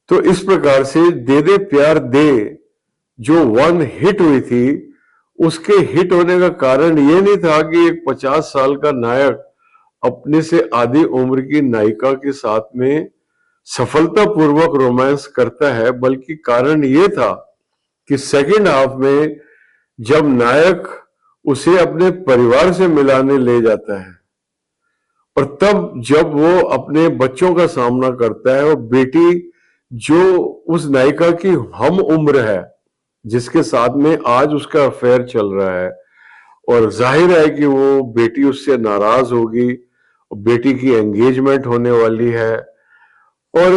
तो इस प्रकार से दे दे प्यार दे जो वन हिट हुई थी, उसके हिट होने का कारण ये नहीं था कि एक 50 साल का नायक अपने से आधी उम्र की नायिका के साथ में सफलतापूर्वक रोमांस करता है, बल्कि कारण ये था कि सेकंड हाफ में जब नायक उसे अपने परिवार से मिलाने ले जाता है और तब जब वो अपने बच्चों का सामना करता है और बेटी जो उस नायिका की हम उम्र है, जिसके साथ में आज उसका अफेयर चल रहा है, और जाहिर है कि वो बेटी उससे नाराज होगी, बेटी की एंगेजमेंट होने वाली है और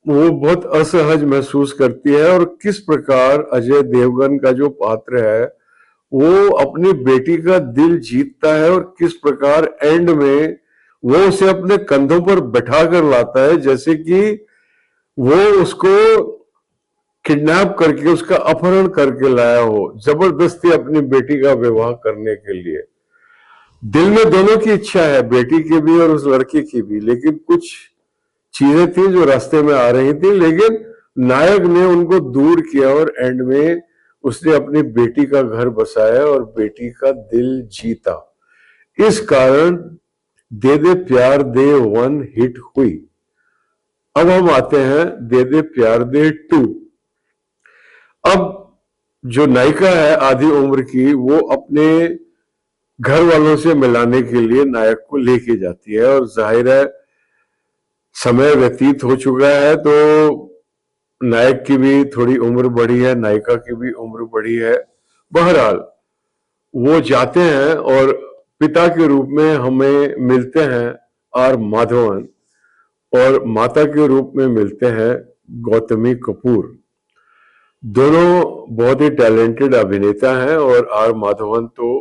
वो बहुत असहज महसूस करती है। और किस प्रकार अजय देवगन का जो पात्र है वो अपनी बेटी का दिल जीतता है और किस प्रकार एंड में वो उसे अपने कंधों पर बैठा कर लाता है, जैसे कि वो उसको किडनैप करके, उसका अपहरण करके लाया हो, जबरदस्ती अपनी बेटी का विवाह करने के लिए। दिल में दोनों की इच्छा है, बेटी की भी और उस लड़के की भी, लेकिन कुछ चीजें थी जो रास्ते में आ रही थी, लेकिन नायक ने उनको दूर किया और एंड में उसने अपनी बेटी का घर बसाया और बेटी का दिल जीता। इस कारण दे दे प्यार दे वन हिट हुई। अब हम आते हैं दे दे प्यार दे टू। अब जो नायिका है आधी उम्र की, वो अपने घर वालों से मिलाने के लिए नायक को लेके जाती है और जाहिर है समय व्यतीत हो चुका है, तो नायक की भी थोड़ी उम्र बढ़ी है, नायिका की भी उम्र बढ़ी है। बहरहाल वो जाते हैं और पिता के रूप में हमें मिलते हैं आर माधवन और माता के रूप में मिलते हैं गौतमी कपूर। दोनों बहुत ही टैलेंटेड अभिनेता हैं और आर माधवन तो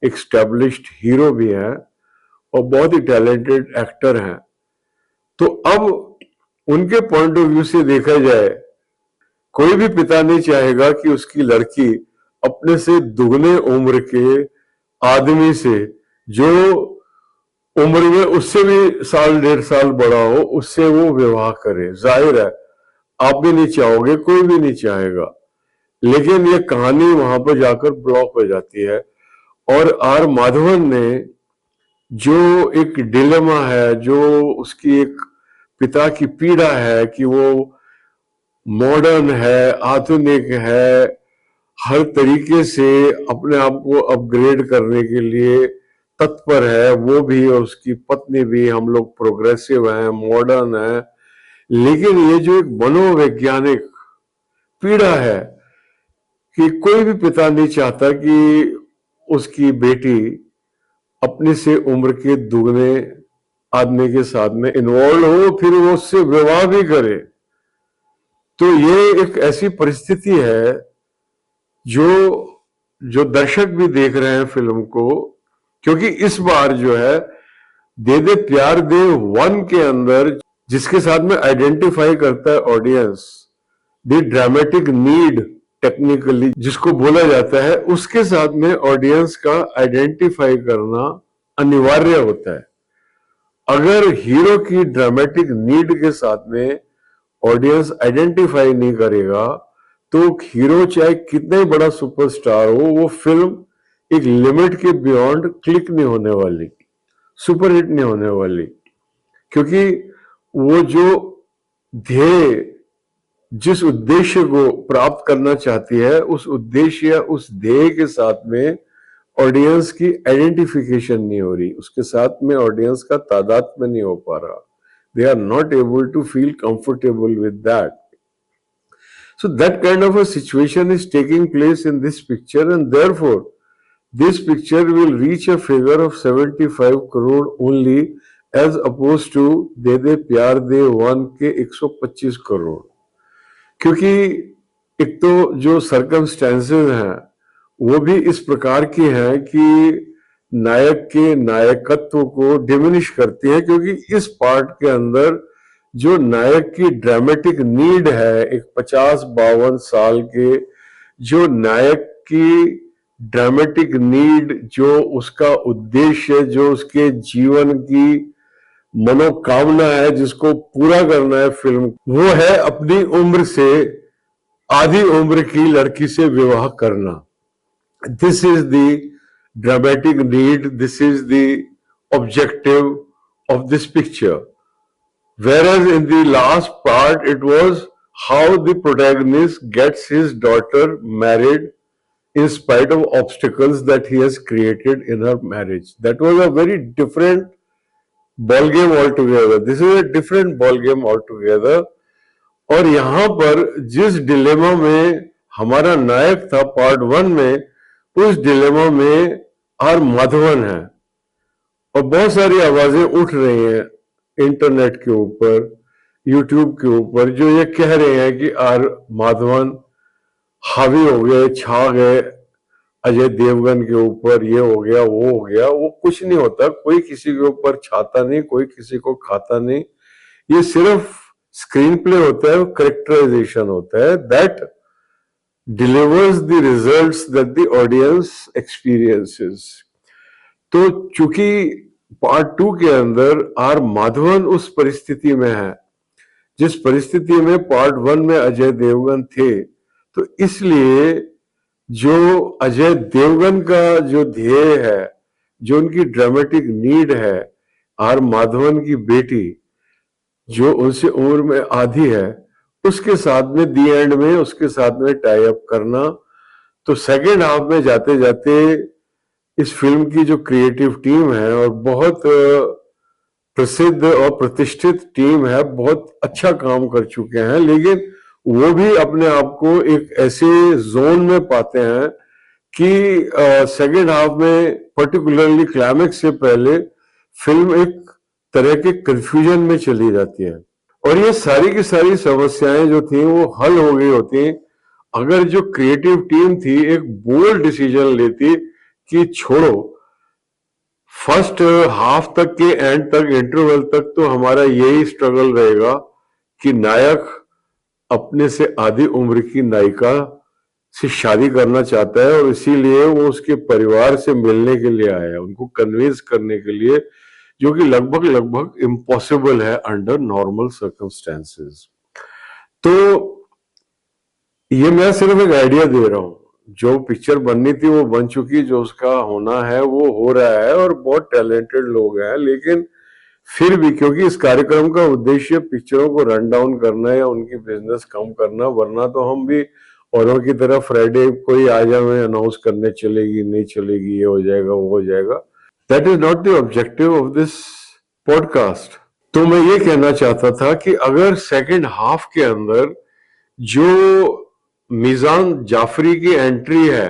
एक एस्टैब्लिश्ड हीरो भी हैं और बहुत ही टैलेंटेड एक्टर हैं। तो अब उनके पॉइंट ऑफ व्यू से देखा जाए, कोई भी पिता नहीं चाहेगा कि उसकी लड़की अपने से दुगने उम्र के आदमी से, जो उम्र में उससे भी साल डेढ़ साल बड़ा हो, उससे वो विवाह करे। जाहिर है आप भी नहीं चाहोगे, कोई भी नहीं चाहेगा, लेकिन ये कहानी वहां पर जाकर ब्लॉक हो जाती है। और आर माधवन ने जो एक डिलेमा है, जो उसकी एक पिता की पीड़ा है कि वो मॉडर्न है, आधुनिक है, हर तरीके से अपने आप को अपग्रेड करने के लिए तत्पर है, वो भी और उसकी पत्नी भी। हम लोग प्रोग्रेसिव हैं, मॉडर्न है, लेकिन ये जो एक मनोवैज्ञानिक पीड़ा है कि कोई भी पिता नहीं चाहता कि उसकी बेटी अपने से उम्र के दुगने आदमी के साथ में इन्वॉल्व हो, फिर वो उससे विवाह भी करे। तो ये एक ऐसी परिस्थिति है जो जो दर्शक भी देख रहे हैं फिल्म को, क्योंकि इस बार जो है दे दे प्यार दे वन के अंदर जिसके साथ में आइडेंटिफाई करता है audience, the dramatic need technically जिसको बोला जाता है, उसके साथ में ऑडियंस का आइडेंटिफाई करना अनिवार्य होता है। अगर हीरो की ड्रामेटिक नीड के साथ में ऑडियंस आइडेंटिफाई नहीं करेगा, तो हीरो चाहे कितना ही बड़ा सुपरस्टार हो, वो फिल्म एक लिमिट के बियॉन्ड क्लिक नहीं होने वाली, सुपरहिट नहीं होने वाली। क्योंकि वो जो ध्येय, जिस उद्देश्य को प्राप्त करना चाहती है, उस उद्देश्य या उस ध्येय के साथ में ऑडियंस की आइडेंटिफिकेशन नहीं हो रही, उसके साथ में ऑडियंस का तादात्म्य नहीं हो पा रहा। They are not able to feel comfortable with that. So that kind of a situation is taking place in this picture, and therefore this picture will reach a figure of 75 crore only as opposed to दे दे प्यार दे one के 125 करोड़। क्योंकि एक तो जो circumstances हैं वो भी इस प्रकार की हैं कि नायक के नायकत्व को डिमिनिश करती है, क्योंकि इस पार्ट के अंदर जो नायक की ड्रामेटिक नीड है, एक 50-52 साल के जो नायक की ड्रामेटिक नीड, जो उसका उद्देश्य, जो उसके जीवन की मनोकामना है जिसको पूरा करना है फिल्म, वो है अपनी उम्र से आधी उम्र की लड़की से विवाह करना। This is the dramatic need, this is the objective of this picture. Whereas in the last part, it was how the protagonist gets his daughter married in spite of obstacles that he has created in her marriage. That was a very different ball game altogether. This is a different ball game altogether. और यहाँ पर जिस dilemma में हमारा नायक था part 1 में, उस dilemma में आर माधवन है और बहुत सारी आवाजें उठ रही हैं इंटरनेट के ऊपर, यूट्यूब के ऊपर, जो ये कह रहे हैं कि आर माधवन हावी हो गए, छा गए अजय देवगन के ऊपर, ये हो गया वो हो गया। वो कुछ नहीं होता, कोई किसी के ऊपर छाता नहीं, कोई किसी को खाता नहीं। ये सिर्फ स्क्रीन प्ले होता है, करेक्टराइजेशन होता है that delivers the results that the audience experiences. तो चूंकि पार्ट 2 के अंदर आर माधवन उस परिस्थिति में है जिस परिस्थिति में पार्ट 1 में अजय देवगन थे, तो इसलिए जो अजय देवगन का जो ध्येय है, जो उनकी ड्रामेटिक नीड है, आर माधवन की बेटी जो उनसे उम्र में आधी है, उसके साथ में दी एंड में उसके साथ में टाई अप करना। तो सेकेंड हाफ में जाते जाते इस फिल्म की जो क्रिएटिव टीम है और बहुत प्रसिद्ध और प्रतिष्ठित टीम है, बहुत अच्छा काम कर चुके हैं, लेकिन वो भी अपने आप को एक ऐसे जोन में पाते हैं कि सेकेंड हाफ में पर्टिकुलरली क्लाइमेक्स से पहले फिल्म एक तरह के कंफ्यूजन में चली जाती है और ये सारी की सारी समस्याएं जो थी वो हल हो गई होती अगर जो क्रिएटिव टीम थी एक बोल्ड डिसीजन लेती कि छोड़ो, फर्स्ट हाफ तक के एंड तक, इंटरवल तक तो हमारा यही स्ट्रगल रहेगा कि नायक अपने से आधी उम्र की नायिका से शादी करना चाहता है और इसीलिए वो उसके परिवार से मिलने के लिए आया है, उनको कन्विंस करने के लिए, जो कि लगभग लगभग इम्पॉसिबल है अंडर नॉर्मल सर्कमस्टेंसेस। तो ये मैं सिर्फ एक आइडिया दे रहा हूं, जो पिक्चर बननी थी वो बन चुकी, जो उसका होना है वो हो रहा है और बहुत टैलेंटेड लोग हैं, लेकिन फिर भी क्योंकि इस कार्यक्रम का उद्देश्य पिक्चरों को रन डाउन करना है या उनकी बिजनेस कम करना, वरना तो हम भी औरों की तरह फ्राइडे कोई आज हमें अनाउंस करने चलेगी नहीं चलेगी, ये हो जाएगा वो हो जाएगा। That is not the objective of this podcast. तो मैं ये कहना चाहता था कि अगर सेकेंड हाफ के अंदर जो मीजान जाफरी की एंट्री है,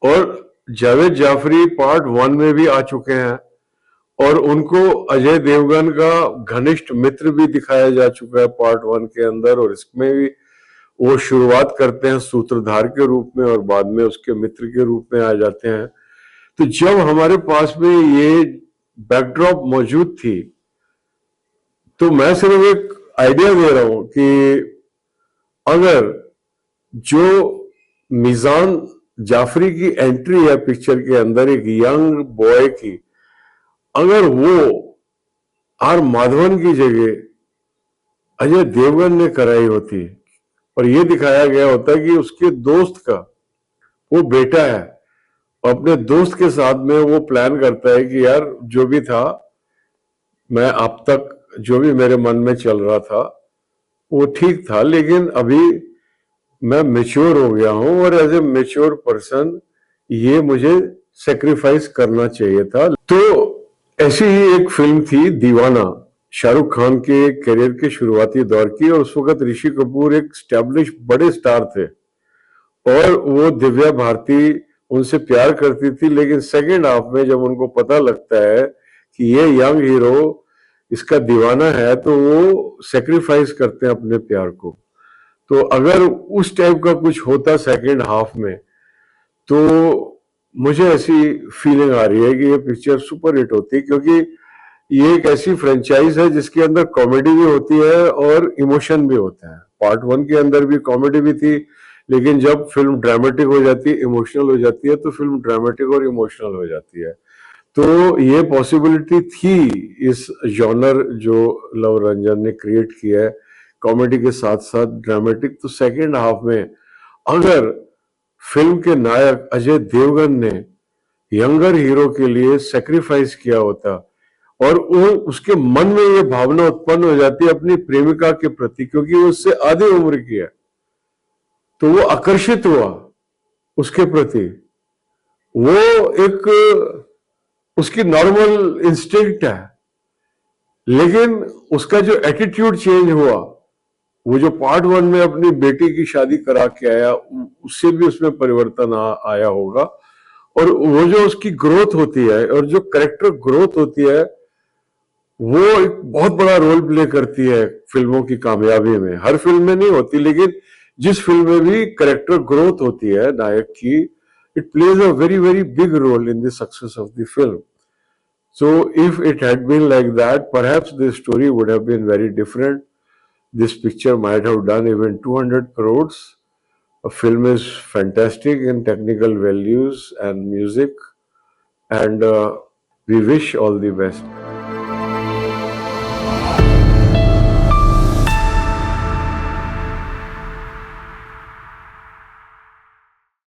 और जावेद जाफरी पार्ट 1 में भी आ चुके हैं और उनको अजय देवगन का घनिष्ठ मित्र भी दिखाया जा चुका है पार्ट 1 के अंदर, और इसमें भी वो शुरुआत करते हैं सूत्रधार के रूप में और बाद में उसके मित्र के रूप में आ जाते हैं। तो जब हमारे पास में ये बैकड्रॉप मौजूद थी, तो मैं सिर्फ एक आइडिया दे रहा हूं कि अगर जो मीजान जाफरी की एंट्री है पिक्चर के अंदर एक यंग बॉय की, अगर वो आर माधवन की जगह अजय देवगन ने कराई होती और ये दिखाया गया होता कि उसके दोस्त का वो बेटा है, अपने दोस्त के साथ में वो प्लान करता है कि यार जो भी था, मैं अब तक जो भी मेरे मन में चल रहा था वो ठीक था, लेकिन अभी मैं मैच्योर हो गया हूं और एज ए मैच्योर पर्सन ये मुझे सेक्रीफाइस करना चाहिए था। तो ऐसी ही एक फिल्म थी दीवाना, शाहरुख खान के करियर के शुरुआती दौर की, और उस वक्त ऋषि कपूर एक स्टैब्लिश बड़े स्टार थे और वो दिव्या भारती उनसे प्यार करती थी, लेकिन सेकेंड हाफ में जब उनको पता लगता है कि ये यंग हीरो इसका दीवाना है, तो वो सेक्रीफाइस करते हैं अपने प्यार को। तो अगर उस टाइप का कुछ होता सेकेंड हाफ में, तो मुझे ऐसी फीलिंग आ रही है कि ये पिक्चर सुपर हिट होती, क्योंकि ये एक ऐसी फ्रेंचाइज है जिसके अंदर कॉमेडी भी होती है और इमोशन भी होता है। पार्ट 1 के अंदर भी कॉमेडी भी थी, लेकिन जब फिल्म ड्रामेटिक हो जाती है, इमोशनल हो जाती है, तो फिल्म ड्रामेटिक और इमोशनल हो जाती है। तो ये पॉसिबिलिटी थी इस जॉनर जो लव रंजन ने क्रिएट किया है, कॉमेडी के साथ साथ ड्रामेटिक। तो सेकेंड हाफ में अगर फिल्म के नायक अजय देवगन ने यंगर हीरो के लिए सेक्रीफाइस किया होता और वो उसके मन में ये भावना उत्पन्न हो जाती है अपनी प्रेमिका के प्रति, क्योंकि वो उससे आधी उम्र की है, तो वो आकर्षित हुआ उसके प्रति। वो एक उसकी नॉर्मल इंस्टिंक्ट है, लेकिन उसका जो एटीट्यूड चेंज हुआ, वो जो पार्ट 1 में अपनी बेटी की शादी करा के आया, उससे भी उसमें परिवर्तन आया होगा। और वो जो उसकी ग्रोथ होती है और जो करेक्टर ग्रोथ होती है, वो एक बहुत बड़ा रोल प्ले करती है फिल्मों की कामयाबी में। हर फिल्म में नहीं होती, लेकिन जिस फिल्म में भी करेक्टर ग्रोथ होती है नायक की, it plays a very very big role in the success of the film. So if it had been like that, perhaps the story would have been very different. This picture might have done even 200 crores. A film is fantastic in technical values and music, and we wish all the best.